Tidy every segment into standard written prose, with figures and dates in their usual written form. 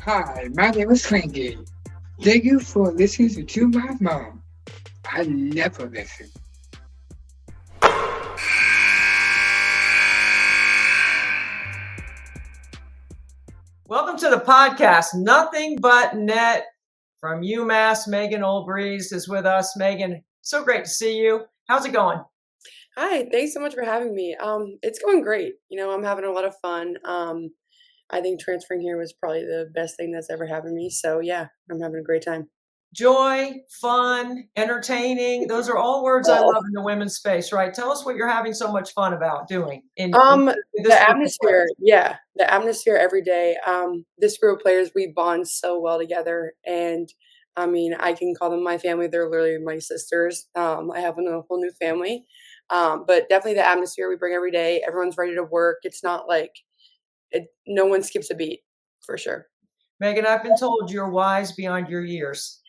Hi, my name is Frankie. Thank you for listening to my mom. I never listen. Welcome to the podcast, Nothing But Net from UMass. Megan Olbrys is with us. Megan, so great to see you. How's it going? Hi, thanks so much for having me. It's going great. I'm having a lot of fun. I think transferring here was probably the best thing that's ever happened to me. So yeah, I'm having a great time. Joy, fun, entertaining. Those are all words I love in the women's space, right? Tell us what you're having so much fun about doing in this The group of atmosphere, players. yeah, the atmosphere every day. This group of players, we bond so well together, and I mean, I can call them my family. They're literally my sisters. I have a whole new family, but definitely the atmosphere we bring every day. Everyone's ready to work. It's not like no one skips a beat for sure. Megan, I've been told you're wise beyond your years.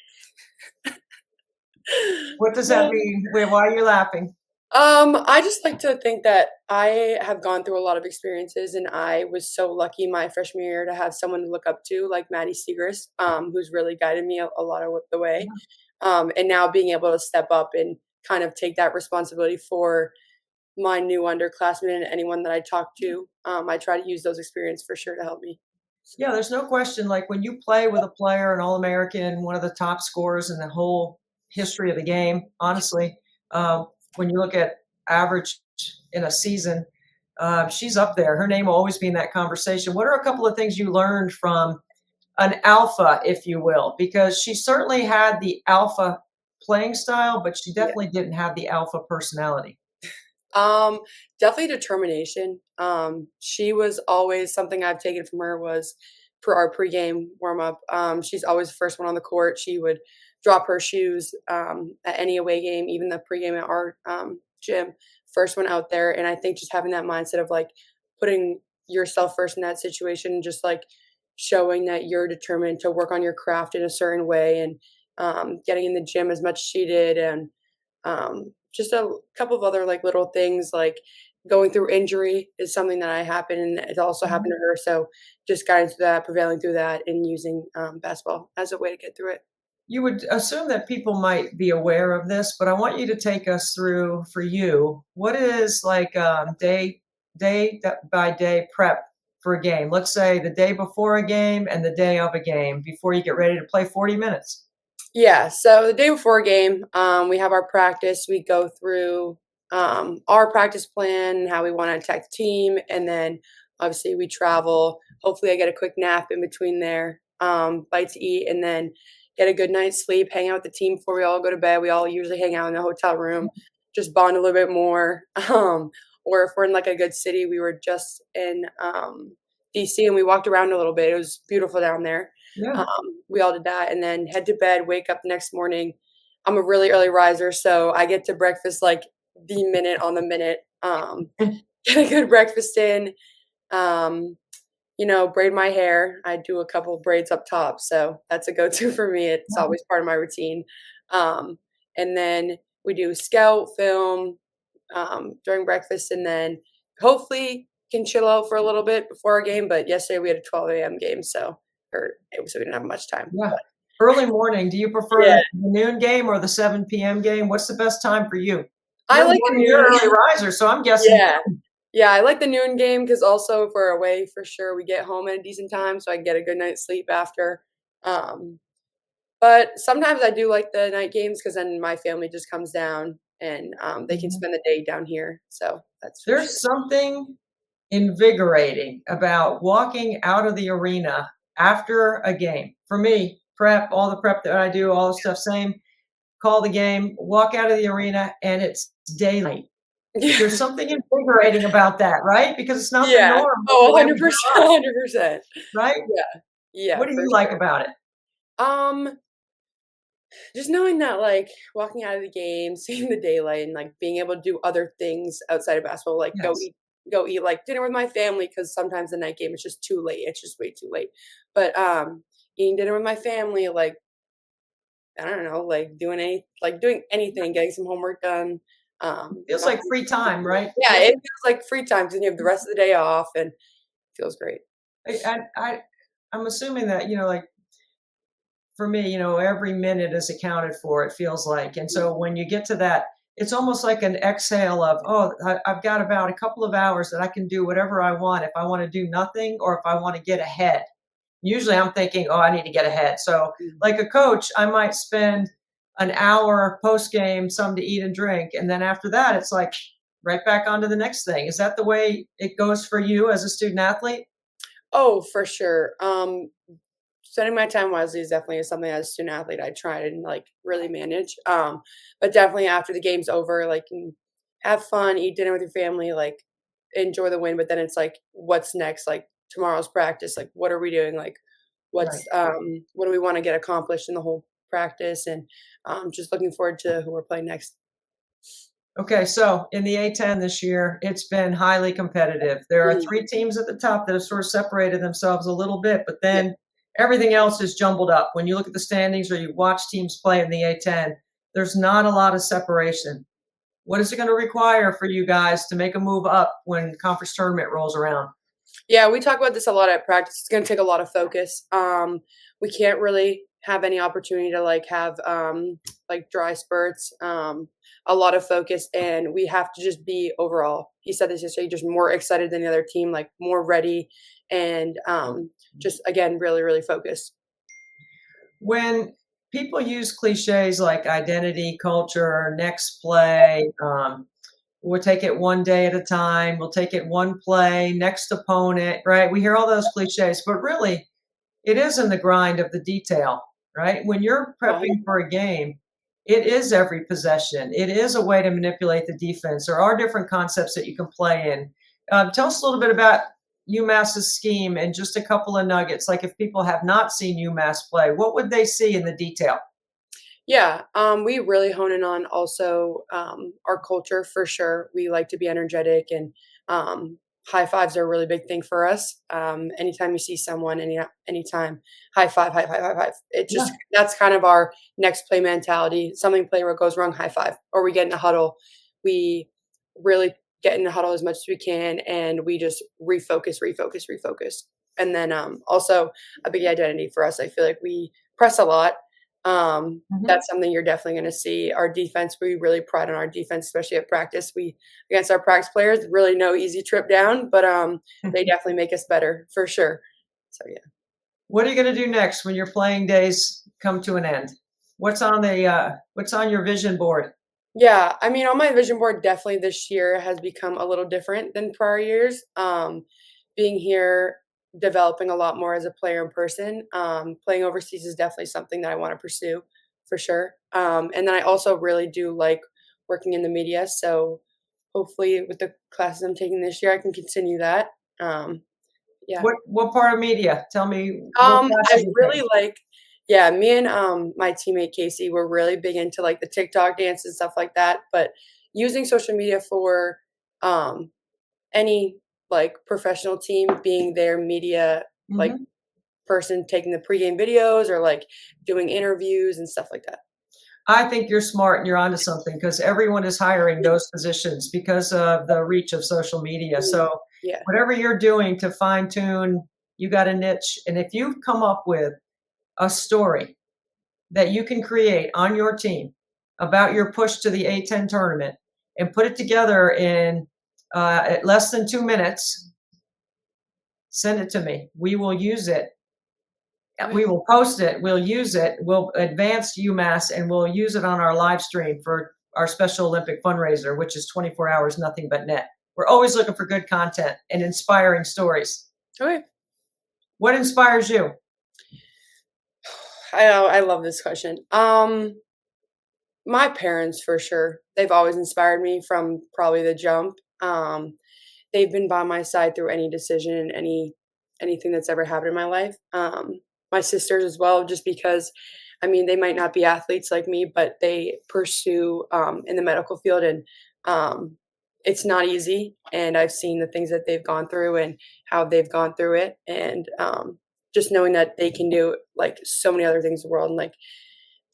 What does that mean? Wait, why are you laughing? I just like to think that I have gone through a lot of experiences, and I was so lucky my freshman year to have someone to look up to, like Maddie Segrist, who's really guided me a lot of the way. And now being able to step up and kind of take that responsibility for my new underclassmen and anyone that I talk to, I try to use those experiences for sure to help me. Yeah, there's no question. Like when you play with a player, an All-American, one of the top scorers in the whole history of the game, honestly, when you look at average in a season, she's up there. Her name will always be in that conversation. What are a couple of things you learned from an alpha, if you will? Because she certainly had the alpha playing style, but she Yeah. definitely didn't have the alpha personality. Um, Definitely determination. She was always something I've taken from her was for our pregame warm up. She's always the first one on the court. She would drop her shoes at any away game, even the pregame at our gym, first one out there. And I think just having that mindset of like putting yourself first in that situation, just like showing that you're determined to work on your craft in a certain way and getting in the gym as much as she did and just a couple of other like little things like going through injury is something that I happened and it also happened to her. So just guiding through that, prevailing through that, and using basketball as a way to get through it. You would assume that people might be aware of this, but I want you to take us through for you. What is like by day prep for a game? Let's say the day before a game and the day of a game before you get ready to play 40 minutes. Yeah. So the day before a game, we have our practice. We go through our practice plan, how we want to attack the team, and then obviously we travel. Hopefully, I get a quick nap in between there, bite to eat, and then get a good night's sleep. Hang out with the team before we all go to bed. We all usually hang out in the hotel room, just bond a little bit more. Or if we're in like a good city, we were just in DC and we walked around a little bit. It was beautiful down there. Yeah. We all did that and then head to bed, wake up the next morning. I'm a really early riser, so I get to breakfast like the minute on the minute. Get a good breakfast in, um, braid my hair. I do a couple of braids up top, so that's a go-to for me. It's always part of my routine. Um, and then we do scout film during breakfast, and then hopefully can chill out for a little bit before our game. But yesterday we had a 12 a.m. game, so we didn't have much time. Yeah. Early morning. Do you prefer Yeah, the noon game or the 7 p.m. game? What's the best time for you? I like the You're an noon. early riser, so I'm guessing. Yeah. Yeah, I like the noon game because also if we're away for sure, we get home at a decent time, so I can get a good night's sleep after. Um, but sometimes I do like the night games because then my family just comes down and they can Mhm. spend the day down here. So that's for sure. There's something invigorating about walking out of the arena after a game. For me, prep, all the prep that I do, all the stuff, same, call the game, walk out of the arena, and it's daylight. There's Yeah. something invigorating about that, right? Because it's not the Yeah. norm Oh, the way we 100%, grew up, 100%. right? Yeah. Yeah, What do for you like sure. about it? Um, just knowing that, like, walking out of the game, seeing the daylight, and, like, being able to do other things outside of basketball, like, Yes. go eat, like, dinner with my family because sometimes the night game is just too late, it's just way too late. But, eating dinner with my family, like, I don't know, doing anything, getting some homework done, Feels like free time, right? yeah, it feels like free time because you have the rest of the day off and feels great. I I'm assuming that, like for me, every minute is accounted for, it feels like. And so when you get to that, it's almost like an exhale of, oh, I've got about a couple of hours that I can do whatever I want, if I want to do nothing or if I want to get ahead. Usually I'm thinking, oh, I need to get ahead. So, like a coach, I might spend an hour post game, some to eat and drink. And then after that, it's like right back on to the next thing. Is that the way it goes for you as a student athlete? Oh, for sure. Spending my time wisely is definitely something as a student athlete I try and like really manage. But definitely after the game's over, like you have fun, eat dinner with your family, like enjoy the win. But then it's like, what's next? Like tomorrow's practice. Like, what are we doing? Like, Right. what do we want to get accomplished in the whole practice? And just looking forward to who we're playing next. Okay, so in the A10 this year, it's been highly competitive. There are Mhm. three teams at the top that have sort of separated themselves a little bit, but Yeah. then everything else is jumbled up. When you look at the standings or you watch teams play in the A10, there's not a lot of separation. What is it going to require for you guys to make a move up when conference tournament rolls around? Yeah, we talk about this a lot at practice. It's going to take a lot of focus. We can't really have any opportunity to like have like dry spurts. A lot of focus, and we have to just be overall. He said this yesterday, just more excited than the other team, like more ready, and just again, really, really focused. When people use cliches like identity, culture, next play, we'll take it one day at a time, we'll take it one play, next opponent, right? We hear all those cliches, but really, it is in the grind of the detail, right? When you're Oh, prepping for a game, it is every possession. It is a way to manipulate the defense. There are different concepts that you can play in. Tell us a little bit about UMass's scheme and just a couple of nuggets. Like if people have not seen UMass play, what would they see in the detail? yeah, we really hone in on also our culture for sure. We like to be energetic, and high fives are a really big thing for us. Anytime you see someone, anytime, high five, high five, high five. It Yeah. just that's kind of our next play mentality. Something play where it goes wrong, high five, or we get in a huddle. We really get in the huddle as much as we can, and we just refocus, refocus, refocus. And then also a big identity for us. I feel like we press a lot. Mhm. That's something you're definitely going to see. Our defense, we really pride on our defense, especially at practice. We against our practice players, really no easy trip down, but they definitely make us better for sure. So yeah. What are you going to do next when your playing days come to an end? What's on your vision board? Yeah, I mean, on my vision board, definitely this year has become a little different than prior years. Being here, developing a lot more as a player in person. Playing overseas is definitely something that I want to pursue for sure. And then I also really do like working in the media. So hopefully, with the classes I'm taking this year, I can continue that. Um, yeah. What part of media? Tell me what I classes you really take. like yeah, me and, my teammate Casey were really big into, like, the TikTok dance and stuff like that, but using social media for, um, any, like, professional team being their media, like, Mhm. person taking the pregame videos or, like, doing interviews and stuff like that. I think you're smart and you're onto something because everyone is hiring Yeah. those positions because of the reach of social media. Mhm. So Yeah. whatever you're doing to fine tune, you got a niche. And if you come up with a story that you can create on your team about your push to the A10 tournament and put it together in at less than 2 minutes, send it to me. We will use it. Okay. We will post it. We'll use it. We'll advance UMass and we'll use it on our live stream for our Special Olympic fundraiser, which is 24 hours, nothing but net. We're always looking for good content and inspiring stories. Okay. What inspires you? I love this question. My parents for sure. They've always inspired me from probably the jump. They've been by my side through any decision and anything that's ever happened in my life. My sisters as well, just because I mean they might not be athletes like me, but they pursue in the medical field, and um, it's not easy. And I've seen the things that they've gone through and how they've gone through it, and just knowing that they can do like so many other things in the world, and like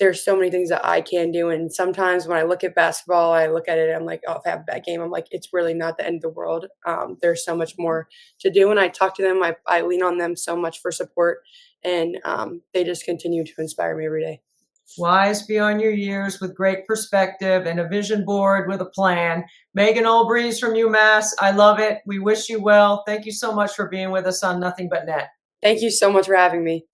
there's so many things that I can do. And sometimes when I look at basketball, I look at it, I'm like, oh, if I have a bad game, I'm like, it's really not the end of the world. There's so much more to do. And I talk to them, I lean on them so much for support, and they just continue to inspire me every day. Wise beyond your years with great perspective and a vision board with a plan. Megan Olbrys from UMass. I love it. We wish you well. Thank you so much for being with us on Nothing But Net. Thank you so much for having me.